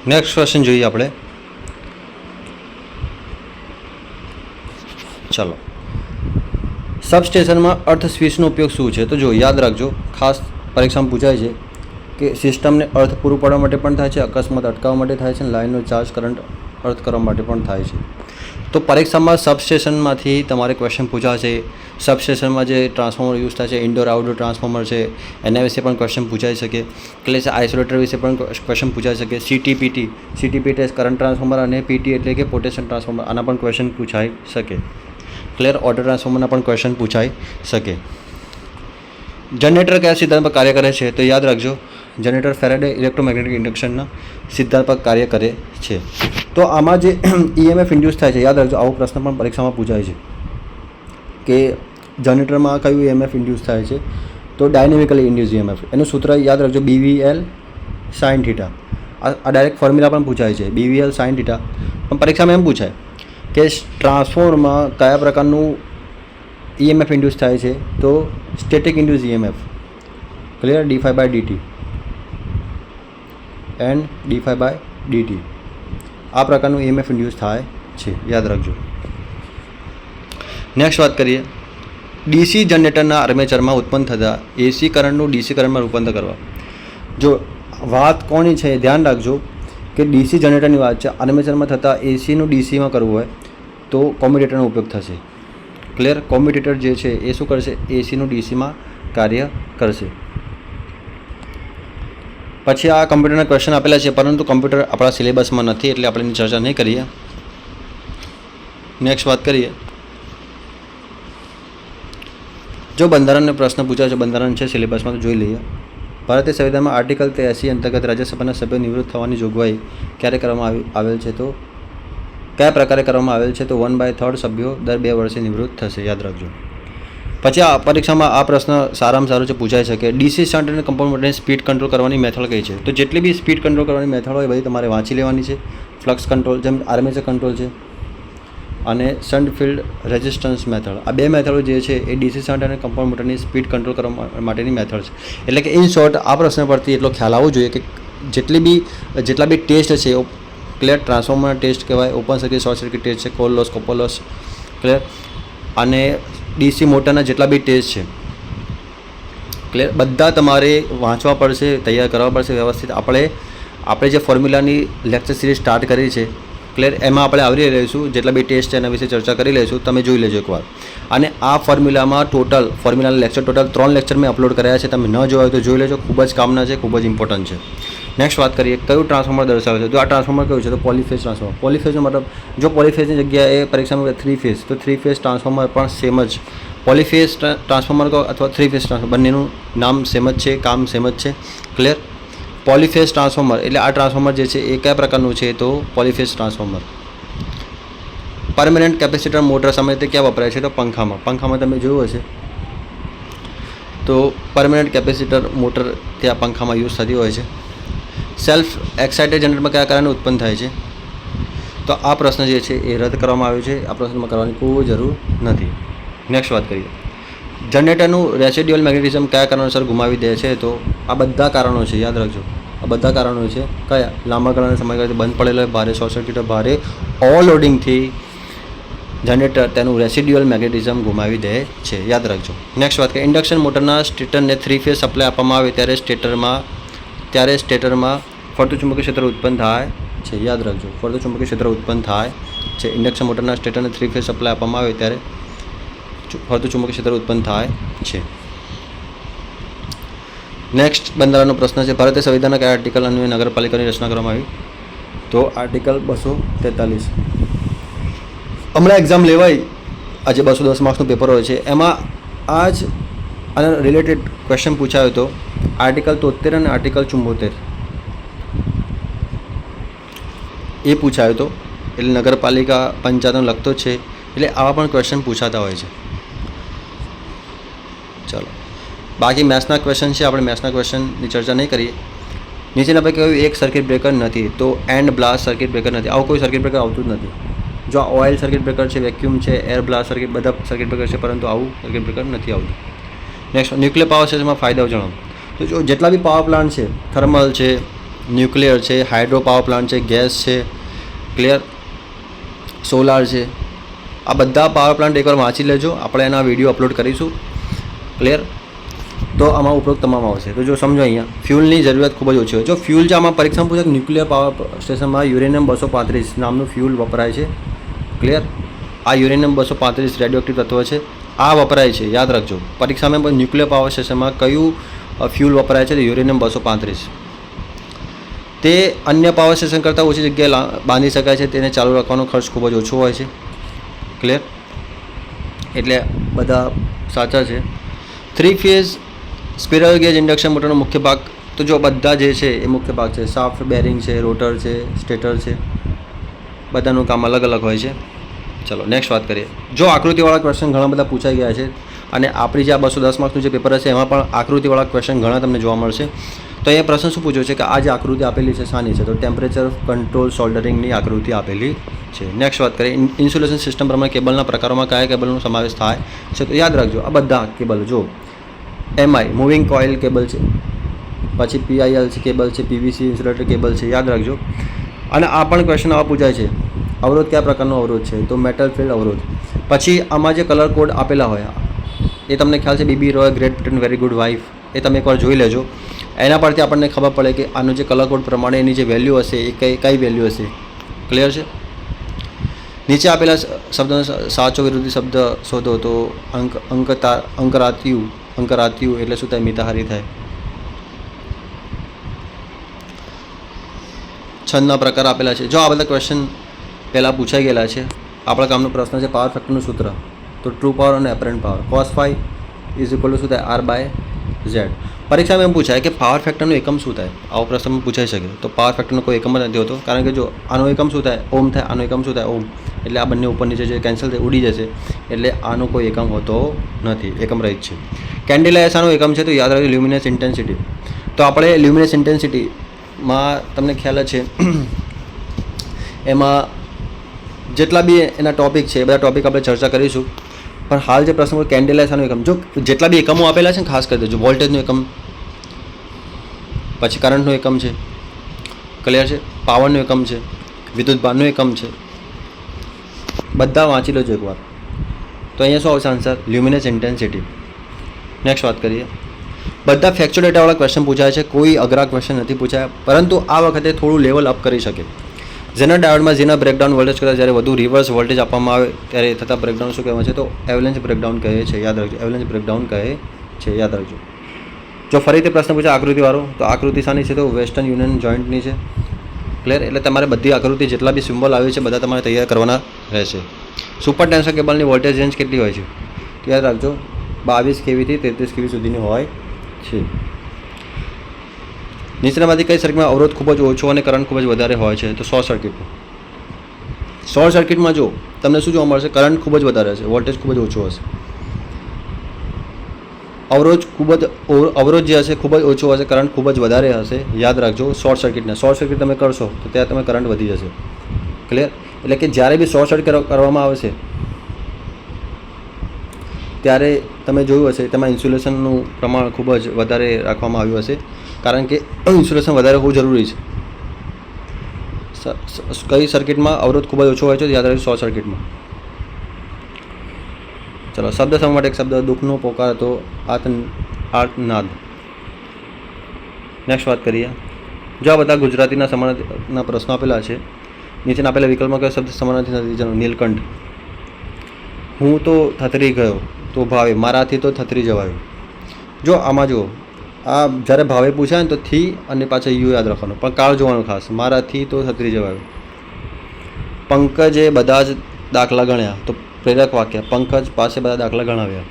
Next question જોઈએ આપણે. ચાલો, સબસ્ટેશનમાં અર્થ સ્વિચનો ઉપયોગ શું છે? તો જો યાદ રાખજો, ખાસ પરીક્ષામાં પૂછાય છે કે સિસ્ટમને અર્થ પૂરું પાડવા માટે પણ થાય છે, અકસ્માત અટકાવવા માટે થાય છે, અને લાઇનનો ચાર્જ કરંટ અર્થ કરવા માટે પણ થાય છે. તો પરીક્ષામાં સબસ્ટેશનમાંથી તમારે ક્વેશ્ચન પૂછાશે. સબસ્ટેશનમાં જે ટ્રાન્સફોર્મર યુઝ થાય છે, ઇન્ડોર આઉટડોર ટ્રાન્સફોર્મર છે, એના વિશે પણ ક્વેશ્ચન પૂછાઈ શકે. એટલે આઇસોલેટર વિશે પણ ક્વેશ્ચન પૂછાઈ શકે. સીટીપીટી કરંટ ટ્રાન્સફોર્મર, અને પીટી એટલે કે પોટેન્શિયલ ટ્રાન્સફોર્મર, આના પણ ક્વેશ્ચન પૂછાઈ શકે. ક્લિયર? ઓટો ટ્રાન્સફોર્મરના પણ ક્વેશ્ચન પૂછાઈ શકે. જનરેટર કયા સિદ્ધાંત પર કાર્ય કરે છે? તો યાદ રાખજો, જનરેટર ફેરાડે ઇલેક્ટ્રોમેગ્નેટિક ઇન્ડક્શનના સિદ્ધાંત પર કાર્ય કરે છે. તો આમાં જે ઈએમએફ ઇન્ડ્યુસ થાય છે, યાદ રાખજો, આવો પ્રશ્ન પણ પરીક્ષામાં પૂછાય છે કે જનરેટરમાં કયું ઈએમએફ ઇન્ડ્યુસ થાય છે? તો ડાયનેમિકલી ઇન્ડ્યુસ ઈએમએફ. એનું સૂત્ર યાદ રાખજો, BVL sin થીટા. આ ડાયરેક્ટ ફોર્મ્યુલા પણ પૂછાય છે, BVL sin થીટા. પણ પરીક્ષામાં એમ પૂછાય કે ટ્રાન્સફોર્મરમાં કયા પ્રકારનું ઈએમએફ ઇન્ડ્યુસ થાય છે? તો static induce EMF. Clear? d∅dt and d∅dt. આ પ્રકારનું ઈએમએફ ઇન્ડ્યુસ થાય છે, યાદ રાખજો. નેક્સ્ટ વાત કરીએ, ડીસી જનરેટરના આર્મેચરમાં ઉત્પન્ન થતા એસી કરંટનું ડીસી કરંટમાં રૂપાંતર કરવા. જો વાત કોની છે ધ્યાન રાખજો કે ડીસી જનરેટરની વાત છે. આર્મેચરમાં થતા એસીનું ડીસીમાં કરવું હોય તો કોમ્યુટેટરનો ઉપયોગ થશે. ક્લિયર? કોમ્યુટેટર જે છે એ શું કરશે? એસીનું ડીસીમાં કાર્ય કરશે. પછી આ કમ્પ્યુટરના ક્વેશ્ચન આપેલા છે, પરંતુ કમ્પ્યુટર આપણા સિલેબસમાં નથી, એટલે આપણે એની ચર્ચા નહીં કરીએ. નેક્સ્ટ વાત કરીએ, જો બંધારણનો પ્રશ્ન પૂછાય છે, બંધારણ છે સિલેબસમાં, તો જોઈ લઈએ. ભારતીય સંવિધાનમાં આર્ટિકલ 83 અંતર્ગત રાજ્યસભાના સભ્યો નિવૃત્ત થવાની જોગવાઈ ક્યારે કરવામાં આવેલ છે? તો કયા પ્રકારે કરવામાં આવેલ છે? તો 1/3 સભ્યો દર 2 વર્ષે નિવૃત્ત થશે, યાદ રાખજો. પછી આ પરીક્ષામાં આ પ્રશ્ન સારામાં સારો છે, પૂછાય છે કે ડીસી શન્ટ અને કમ્પાઉન્ડ મોટરની સ્પીડ કંટ્રોલ કરવાની મેથડ કઈ છે? તો જેટલી બી સ્પીડ કંટ્રોલ કરવાની મેથડ હોય બધી તમારે વાંચી લેવાની છે. ફ્લક્સ કંટ્રોલ, જેમ આર્મેચર કંટ્રોલ છે, અને શન્ટ ફિલ્ડ રેઝિસ્ટન્સ મેથડ. આ બે મેથડો જે છે એ ડીસી શન્ટ અને કમ્પાઉન્ડ મોટરની સ્પીડ કંટ્રોલ કરવા માટેની મેથડ છે. એટલે કે ઇન શોર્ટ આ પ્રશ્ન પરથી એટલો ખ્યાલ આવવો જોઈએ કે જેટલા બી ટેસ્ટ છે, ક્લિયર? ટ્રાન્સફોર્મરના ટેસ્ટ કહેવાય, open circuit, short circuit test છે, core loss, copper loss, clear? અને ડીસી મોટરના જેટલા બી ટેસ્ટ છે, ક્લિયર, બધા તમારે વાંચવા પડશે, તૈયાર કરવા પડશે વ્યવસ્થિત. આપણે જે ફોર્મ્યુલાની લેક્ચર સિરીઝ સ્ટાર્ટ કરી છે, ક્લિયર, એમાં આપણે આવરી લઈશું. જેટલા બી ટેસ્ટ છે એના વિશે ચર્ચા કરી લઈશું, તમે જોઈ લેજો એકવાર. અને આ ફોર્મ્યુલાના લેક્ચર ટોટલ 3 લેક્ચર મેં અપલોડ કર્યા છે, તમે ન જોયા હોય તો જોઈ લેજો. ખૂબ જ કામના છે, ખૂબ જ ઇમ્પોર્ટન્ટ છે. નેક્સ્ટ વાત કરીએ, કયું ટ્રાન્સફોર્મર દર્શાવે છે? તો આ ટ્રાન્સફોર્મર કયું છે? તો પોલીફેઝ ટ્રાન્સફોર્મર. પોલીફેઝનો મતલબ, જો પોલીફેઝની જગ્યાએ પરીક્ષામાં 3 ફેઝ, તો 3 ફેઝ ટ્રાન્સફોર્મર પણ સેમ જ. પોલીફેઝ ટ્રાન્સફોર્મર કહો અથવા 3 ફેઝ ટ્રાન્સફોર્મર, બંનેનું નામ સેમ જ છે, કામ સેમ જ છે. ક્લિયર? પોલીફેઝ ટ્રાન્સફોર્મર એટલે આ ટ્રાન્સફોર્મર જે છે એ કયા પ્રકારનું છે? તો polyphase transformer. Permanent capacitor motor સામાન્ય રીતે ક્યાં વપરાય છે? તો પંખામાં તમે જોયું હશે તો પરમેનન્ટ કેપેસિટર મોટર ત્યાં પંખામાં યુઝ થતી હોય છે. સેલ્ફ એક્સાઇટેડ જનરેટરમાં કયા કારણે ઉત્પન્ન થાય છે? તો આ પ્રશ્ન જે છે એ રદ કરવામાં આવ્યો છે. આ પ્રશ્નમાં કરવાની કોઈ જરૂર નથી. નેક્સ્ટ વાત કરીએ, જનરેટરનું રેસિડ્યુઅલ મેગ્નેટિઝમ કયા કારણોસર ગુમાવી દે છે? તો આ બધા કારણો છે, યાદ રાખજો. આ બધા કારણો છે. કયા? લાંબા ગાળાના સમયગાળાથી બંધ પડેલો હોય, ભારે શોર્ટ સર્કિટ, ભારે ઓવરલોડિંગથી જનરેટર તેનું રેસિડ્યુઅલ મેગ્નેટિઝમ ગુમાવી દે છે, યાદ રાખજો. નેક્સ્ટ વાત કરીએ, ઇન્ડક્શન મોટરના સ્ટેટરને 3 ફેઝ સપ્લાય આપવામાં આવે ત્યારે સ્ટેટરમાં ફરતું ચુંબકીય ક્ષેત્ર ઉત્પન્ન થાય છે, યાદ રાખજો. ફરતું ચુંબકીય ક્ષેત્ર ઉત્પન્ન થાય છે. ઇન્ડક્શન મોટરના સ્ટેટરને 3 ફેઝ સપ્લાય આપવામાં આવે ત્યારે ફરતું ચુંબકીય ક્ષેત્ર ઉત્પન્ન થાય છે. નેક્સ્ટ બંધારણનો પ્રશ્ન છે, ભારતીય સંવિધાનના કયા આર્ટિકલ અન્વયે નગરપાલિકાની રચના કરવામાં આવી? તો આર્ટિકલ 243. હમણાં એક્ઝામ લેવાય, આજે 210 માર્ક્સનું પેપર હોય છે, એમાં આ જ આના રિલેટેડ ક્વેશ્ચન પૂછાયો હતો. આર્ટિકલ 73 અને આર્ટિકલ 74 એ પૂછાયો હતો. એટલે નગરપાલિકા પંચાયતનો લગતો છે, એટલે આવા પણ ક્વેશ્ચન પૂછાતા હોય છે. ચાલો, બાકી મેથ્સના ક્વેશ્ચન છે, આપણે મેથ્સના ક્વેશ્ચનની ચર્ચા નહીં કરીએ. નીચેના પૈકી કયું એક સર્કિટ બ્રેકર નથી? તો એન્ડ બ્લાસ્ટ સર્કિટ બ્રેકર નથી. આવું કોઈ સર્કિટ બ્રેકર આવતું જ નથી. જો ઓઇલ સર્કિટ બ્રેકર છે, વેક્યુમ છે, એર બ્લાસ્ટ સર્કિટ, બધા સર્કિટ બ્રેકર છે, પરંતુ આવું સર્કિટ બ્રેકર નથી આવતું. નેક્સ્ટ, ન્યુક્લિયર પાવર સ્ટેશનમાં ફાયદાઓ જણાવો. તો જો જેટલા બી પાવર પ્લાન્ટ છે, થર્મલ છે, ન્યુક્લિયર છે, હાઇડ્રો પાવર પ્લાન્ટ છે, ગેસ છે, ક્લિયર, સોલાર છે. આ બધા પાવર પ્લાન્ટ એકવાર વાંચી લેજો, આપણે એના વિડીયો અપલોડ કરીશું, ક્લિયર. તો આમાં ઉપરોક્ત તમામ આવશે. તો જો સમજો અહીંયા ફ્યુલની જરૂરિયાત ખૂબ જ ઓછી હોય. જો ફ્યુલ જે આમાં પરીક્ષામાં પૂછે ન્યુક્લિયર પાવર સ્ટેશનમાં યુરેનિયમ 235 નામનું ફ્યુલ વપરાય છે, ક્લિયર. આ યુરેનિયમ 235 રેડિયોએક્ટિવ તત્વ છે, આ વપરાય છે, યાદ રાખજો. પરીક્ષામાં પણ ન્યુક્લિયર પાવર સ્ટેશનમાં કયું ફ્યુલ વપરાય છે? યુરેનિયમ 235. તે અન્ય પાવર સ્ટેશન કરતાં ઓછી જગ્યાએ બાંધી શકાય છે, તેને ચાલુ રાખવાનો ખર્ચ ખૂબ જ ઓછો હોય છે, ક્લિયર. એટલે બધા સાચા છે. 3 ફેઝ સ્પિરલ ગેજ ઇન્ડક્શન મોટરનો મુખ્ય ભાગ, તો જો બધા જે છે એ મુખ્ય ભાગ છે. શાફ્ટ, બેરિંગ છે, રોટર છે, સ્ટેટર છે, બધાનું કામ અલગ અલગ હોય છે. ચલો નેક્સ્ટ વાત કરીએ. જો આકૃતિવાળા ક્વેશ્ચન ઘણા બધા પૂછાઈ ગયા છે અને આપણી જે આ 210 માર્ક્સનું જે પેપર હશે એમાં પણ આકૃતિવાળા ક્વેશ્ચન ઘણા તમને જોવા મળશે. તો અહીંયા પ્રશ્ન શું પૂછ્યો છે કે આ જે આકૃતિ આપેલી છે શાની છે? તો ટેમ્પરેચર કંટ્રોલ સોલ્ડરિંગની આકૃતિ આપેલી છે. નેક્સ્ટ વાત કરીએ. ઇન્સ્યુલેશન સિસ્ટમ પ્રમાણે કેબલના પ્રકારોમાં કયા કેબલનો સમાવેશ થાય છે? તો યાદ રાખજો આ બધા કેબલ, જો એમઆઈ મૂવિંગ કોઇલ કેબલ છે, પછી પીઆઈએલ કેબલ છે, પીવીસી ઇન્સ્યુલેટર કેબલ છે, યાદ રાખજો. અને આ પણ ક્વેશ્ચન આવા પૂછાય છે, અવરોધ કયા પ્રકારનો અવરોધ છે? તો મેટલ ફિલ્ડ અવરોધ. પછી આમાં જે કલર કોડ આપેલા હોય એ તમને ખ્યાલ છે, BB Roy, Great Britain, very good wife, એ તમે એકવાર જોઈ લેજો. એના પરથી આપણને ખબર પડે કે આનો જે કલર કોડ પ્રમાણે એની જે વેલ્યુ હશે એ કઈ વેલ્યુ હશે, ક્લિયર છે. નીચે આપેલા શબ્દનો સાચો વિરોધી શબ્દ શોધો. તો અંકરાત્યુ એટલે શું થાય? મિતાહારી થાય. છંદના પ્રકાર આપેલા છે. જો આ બધા ક્વેશ્ચન પહેલાં પૂછાઈ ગયેલા છે. આપણા કામનો પ્રશ્ન છે પાવર ફેક્ટરનું સૂત્ર. તો ટ્રુ પાવર અને apparent power. cos phi is equal to શું થાય? R/Z. પરીક્ષામાં એમ પૂછાય કે પાવર ફેક્ટરનું એકમ શું થાય? આવો પ્રશ્નમાં પૂછાઈ શકે. તો પાવર ફેક્ટરનો કોઈ એકમ જ નથી હોતો, કારણ કે જો આનો એકમ શું થાય? ઓમ થાય. આનો એકમ શું થાય? ઓમ. એટલે આ બંને ઉપર નીચે જે કેન્સલ થઈ ઉડી જશે, એટલે આનો કોઈ એકમ હોતો નથી, એકમ રહિત છે. કેન્ડિલા શાનો એકમ છે? તો યાદ રાખજો લ્યુમિનસ ઇન્ટેન્સિટી. તો આપણે લ્યુમિનસ ઇન્ટેન્સિટીમાં તમને ખ્યાલ જ છે એમાં જેટલા બી એના ટોપિક છે એ બધા ટોપિક આપણે ચર્ચા કરીશું. પણ હાલ જે પ્રશ્ન કેન્ડિલા શાનો એકમ, જો જેટલા બી એકમો આપેલા છે ને ખાસ કરી દેજો. વોલ્ટેજનું એકમ, પછી કરંટનું એકમ છે, ક્લિયર છે, પાવરનું એકમ છે, વિદ્યુતભારનું એકમ છે, બધા વાંચી લેજો એકવાર. તો અહીંયા શું આવશે આન્સર? Luminous intensity. નેક્સ્ટ વાત કરીએ. બધા ફેક્ચ્યુઅલ ડેટાવાળા ક્વેશ્ચન પૂછાય છે, કોઈ અઘરા ક્વેશ્ચન નથી પૂછાયા, પરંતુ આ વખતે થોડું લેવલ અપ કરી શકે. જેના ડાયોડમાં જેના બ્રેકડાઉન વોલ્ટેજ કરતાં જ્યારે વધુ રિવર્સ વોલ્ટેજ આપવામાં આવે ત્યારે થતા બ્રેકડાઉન શું કહેવાય છે? તો એવલેન્સ બ્રેકડાઉન કહે છે, યાદ રાખજો. એવલેન્સ બ્રેકડાઉન કહે છે, યાદ રાખજો. જો ફરીથી પ્રશ્ન પૂછે આકૃતિવાળો, તો આકૃતિ શાની છે? તો વેસ્ટર્ન યુનિયન જોઈન્ટની છે, ક્લિયર. એટલે તમારે બધી આકૃતિ જેટલા બી સિમ્બોલ આવે છે બધા તમારે તૈયાર કરવાના રહેશે. સુપર ટેન્શન કેબલની વોલ્ટેજ રેન્જ કેટલી હોય છે? તો યાદ રાખજો 22 kV થી 33 kV સુધીની હોય છે. નીચેનામાંથી કઈ સર્કિટમાં અવરોધ ખૂબ જ ઓછો અને કરંટ ખૂબ જ વધારે હોય છે? તો શોર્ટ સર્કિટમાં. શોર્ટ સર્કિટમાં જો તમને શું જોવા મળશે? કરંટ ખૂબ જ વધારે હશે, વોલ્ટેજ ખૂબ જ ઓછો હશે. અવરોધ જે હશે ખૂબ જ ઓછો હશે, કરંટ ખૂબ જ વધારે હશે, યાદ રાખજો. શોર્ટ સર્કિટ તમે કરશો તો ત્યાં તમે કરંટ વધી જશે, ક્લિયર. એટલે કે જ્યારે બી શોર્ટ સર્કિટ કરવામાં આવશે ત્યારે તમે જોયું હશે તેમાં ઇન્સ્યુલેશનનું પ્રમાણ ખૂબ જ વધારે રાખવામાં આવ્યું હશે, કારણ કે ઇન્સ્યુલેશન વધારે હોવું જરૂરી છે. કઈ સર્કિટમાં અવરોધ ખૂબ જ ઓછો હોય છે? યાદ રાખજો શોર્ટ સર્કિટમાં. ચલો શબ્દ સમૂહ માટે એક શબ્દ. દુઃખનો પોકાર. તો આર્તનાદ. નેક્સ્ટ વાત કરીએ. જો આ બધા ગુજરાતીના સમાનાર્થીના પ્રશ્નો આપેલા છે, નીચેના આપેલા વિકલ્પમાં કયો શબ્દ સમાનાર્થી નથી? જાણો. નીલકંઠ. હું તો થથરી ગયો, તો ભાવે. મારાથી તો થથરી જવાયું. જો આમાં જુઓ, આ જ્યારે ભાવે પૂછાય ને તો થી અને પાછળ યુ યાદ રાખવાનું, પણ કાળ જોવાનું ખાસ. મારાથી તો થથરી જવાયું. પંકજે બધા જ દાખલા ગણ્યા. તો પ્રેરક વાક્ય, પંકજ પાસે બધા દાખલા ગણાવ્યા.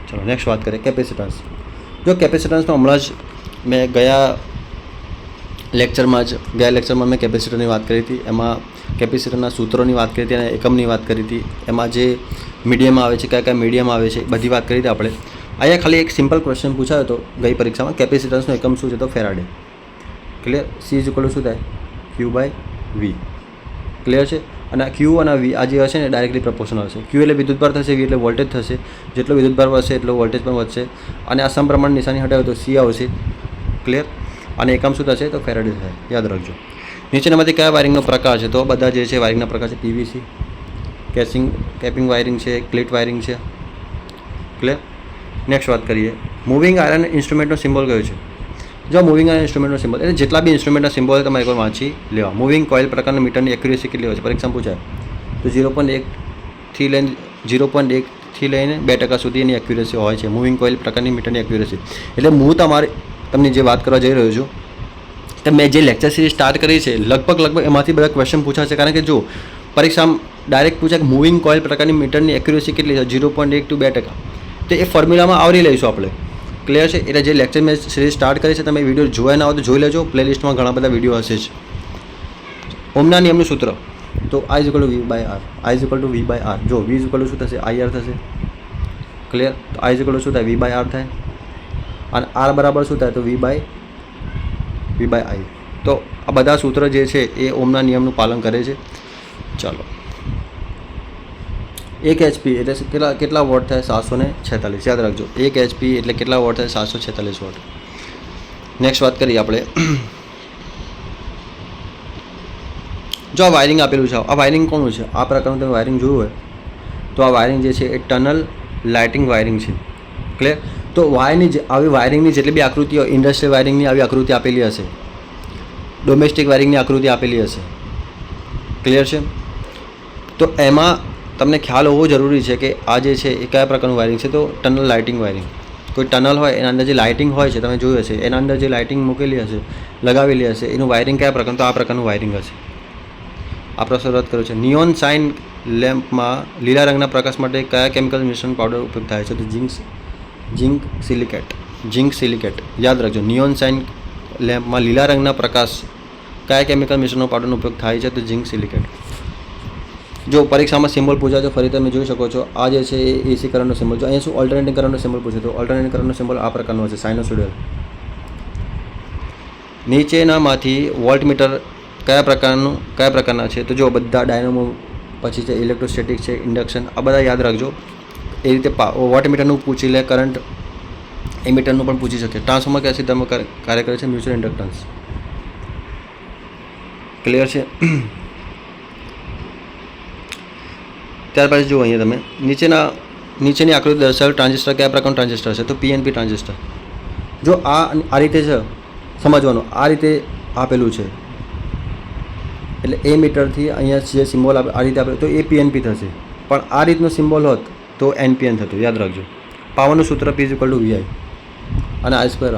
ચલો નેક્સ્ટ વાત કરીએ. કેપેસિટન્સ. જો કેપેસિટન્સનો હમણાં જ મેં ગયા લેક્ચરમાં મેં કેપેસિટરની વાત કરી હતી. એમાં કેપેસિટરના સૂત્રોની વાત કરી હતી અને એકમની વાત કરી હતી. એમાં જે મીડિયમ આવે છે, કયા કયા મીડિયમ આવે છે, બધી વાત કરી હતી આપણે. અહીંયા ખાલી એક સિમ્પલ ક્વેશ્ચન પૂછાયો હતો ગઈ પરીક્ષામાં. કેપેસિટન્સનો એકમ શું છે? તો Faraday, clear. C is equal to શું થાય? Q/V, ક્લિયર છે. અને આ Q અને V આ જે હશે ને ડાયરેક્ટલી પ્રપોર્શનલ હશે. Q એટલે વિદ્યુતભાર થશે, V એટલે વોલ્ટેજ થશે. જેટલો વિદ્યુતભાર વધશે એટલો વોલ્ટેજ પણ વધશે. અને આ સમપ્રમાણ નિશાની હટાવે તો C આવશે, ક્લિયર. અને એકમ શું થશે તો ફેરાડે થાય, યાદ રાખજો. નીચેનામાંથી કયા વાયરિંગનો પ્રકાર છે? તો બધા જે છે વાયરિંગના પ્રકાર છે પીવીસી, કેપિંગ વાયરિંગ છે, ક્લિટ વાયરિંગ છે. ક્લિયર. નેક્સ્ટ વાત કરીએ, મૂવિંગ આયરન ઇન્સ્ટ્રુમેન્ટનો સિમ્બોલ કયો છે? જો મૂવિંગ આયરન ઇન્સ્ટ્રુમેન્ટનો સિમ્બોલ એટલે જેટલા બી ઇન્સ્ટ્રુમેન્ટના સિમ્બોલ તમારે એકવાર વાંચી લેવા. મૂવિંગ કોઇલ પ્રકારના મીટરની એક્યુરેસી કેટલી હોય છે? પરીક્ષામાં પૂછાય તો 0.1થી લઈને 2% સુધી એની એક્યુરેસી હોય છે. મૂવિંગ કોઇલ પ્રકારની મીટરની એક્યુરેસી એટલે હું તમને જે વાત કરવા જઈ રહ્યો છું તો મેં જે લેક્ચર સિરીઝ સ્ટાર્ટ કરી છે લગભગ એમાંથી બધા ક્વેશ્ચન પૂછાશે. કારણ કે જો પરીક્ષામાં ડાયરેક્ટ પૂછાય કે મૂવિંગ કોઇલ પ્રકારની મીટરની એક્યુરેસી કેટલી છે? 0.1 to 2%. તો એ ફોર્મ્યુલામાં આવરી લઈશું આપણે. ક્લિયર છે? એટલે જે લેક્ચર મેં સિરીઝ સ્ટાર્ટ કરી છે તમે વિડીયો જોયા ના હોય તો જોઈ લેજો. પ્લેલિસ્ટમાં ઘણા બધા વિડીયો હશે જ. ઓમના નિયમનું સૂત્ર તો I = V/R. I = V/R. જો V = શું થશે? IR થશે. ક્લિયર. તો I = શું થાય? V/R થાય. અને R બરાબર શું થાય? તો V/I. તો આ બધા સૂત્ર જે છે એ ઓમના નિયમનું પાલન કરે છે. ચાલો, 1 HP એટલે કેટલા વોટ થાય? 746. યાદ રાખજો, 1 HP એટલે કેટલા વોટ થાય? 746 વોટ. નેક્સ્ટ વાત કરીએ આપણે. જો આ વાયરિંગ આપેલું છે, આ વાયરિંગ કોનું છે? આ પ્રકારનું તમે વાયરિંગ જોયું હોય તો આ વાયરિંગ જે છે એ ટનલ લાઇટિંગ વાયરિંગ છે. ક્લિયર. તો આવી વાયરિંગની જેટલી બી આકૃતિ હોય, ઇન્ડસ્ટ્રીયલ વાયરિંગની આવી આકૃતિ આપેલી હશે, ડોમેસ્ટિક વાયરિંગની આકૃતિ આપેલી હશે. ક્લિયર છે? તો એમાં તમને ખ્યાલ હોવો જરૂરી છે કે આ જે છે એ કયા પ્રકારનું વાયરિંગ છે. તો ટનલ લાઇટિંગ વાયરિંગ. કોઈ ટનલ હોય એના અંદર જે લાઇટિંગ હોય છે તમે જોયું હશે, એના અંદર જે લાઇટિંગ મૂકેલી હશે, લગાવેલી હશે, એનું વાયરિંગ કયા પ્રકારનું? તો આ પ્રકારનું વાયરિંગ હશે. આ પ્રશ્ન રદ કર્યો છે. નિયોન સાઇન લેમ્પમાં લીલા રંગના પ્રકાશ માટે કયા કેમિકલ મિશ્રણ પાવડર ઉપયોગ થાય છે? તો ઝિંક સિલિકેટ. યાદ રાખજો, નિયોન સાઇન લેમ્પમાં લીલા રંગના પ્રકાશ કયા કેમિકલ મિશ્રણનો પાવડરનો ઉપયોગ થાય છે? તો ઝિંક સિલિકેટ. જો પરીક્ષામાં સિમ્બોલ પૂછાય છે ફરી તમે જોઈ શકો છો, આ જે છે એ AC કરંટનો સિમ્બોલ. જો અહીંયા શું ઓલ્ટરનેટિંગ કરંટનો સિમ્બોલ પૂછે તો ઓલ્ટરનેટિંગ કરંટનો સિમ્બોલ આ પ્રકારનો હશે, સાઇનોસોઇડલ. નીચેનામાંથી વોલ્ટમીટર કયા પ્રકારના છે? તો જો બધા ડાયનામો, પછી છે ઇલેક્ટ્રોસ્ટેટિક છે, ઇન્ડક્શન, આ બધા યાદ રાખજો. એ રીતે વોટમીટરનું પૂછી લે, કરંટ એમીટરનું પણ પૂછી શકે. ટ્રાન્સફોર્મર કયા સિદ્ધાંતમાં કાર્ય કરે છે? Mutual inductance. ક્લિયર છે? ત્યાર પછી જુઓ અહીંયા તમે નીચેની આકૃતિ દર્શાવેલ ટ્રાન્ઝિસ્ટર કયા પ્રકારનું ટ્રાન્ઝિસ્ટર છે? તો PNP ટ્રાન્ઝિસ્ટર. જો આ રીતે છે સમજવાનું, આ રીતે આપેલું છે એટલે એ મીટરથી અહીંયા જે સિમ્બોલ આ રીતે આપે તો એ PNP થશે. પણ આ રીતનો સિમ્બોલ હોત તો NPN થતું. યાદ રાખજો. પાવરનું સૂત્ર P = VI અને I²R.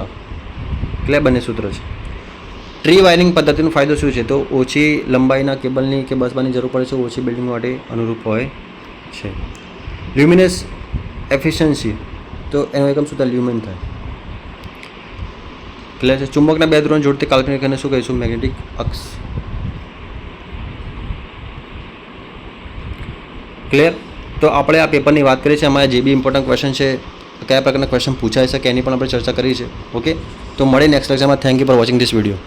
એટલે બંને સૂત્ર છે. ટ્રી વાયરિંગ પદ્ધતિનો ફાયદો શું છે? તો ઓછી લંબાઈના કેબલની કે બસબારની જરૂર પડે છે, ઓછી બિલ્ડિંગ માટે અનુરૂપ હોય છે. લ્યુમિનેસ એફિશિયન્સી તો એનો એકમ શું થાય? લ્યુમેન થાય. ક્લિયર છે? ચુંબકના બે ધ્રુવોને જોડતી કાલ્પનિક રેખાને શું કહીશું? મેગ્નેટિક અક્ષ. ક્લિયર. તો આપણે આ પેપરની વાત કરીએ છીએ. અમારા જે બી ઇમ્પોર્ટન્ટ ક્વેશ્ચન છે, કયા પ્રકારના ક્વેશ્ચન પૂછાય શકે એની પણ આપણે ચર્ચા કરી છે. ઓકે, તો મળે નેક્સ્ટ લેક્ચરમાં. Thank you for watching this video.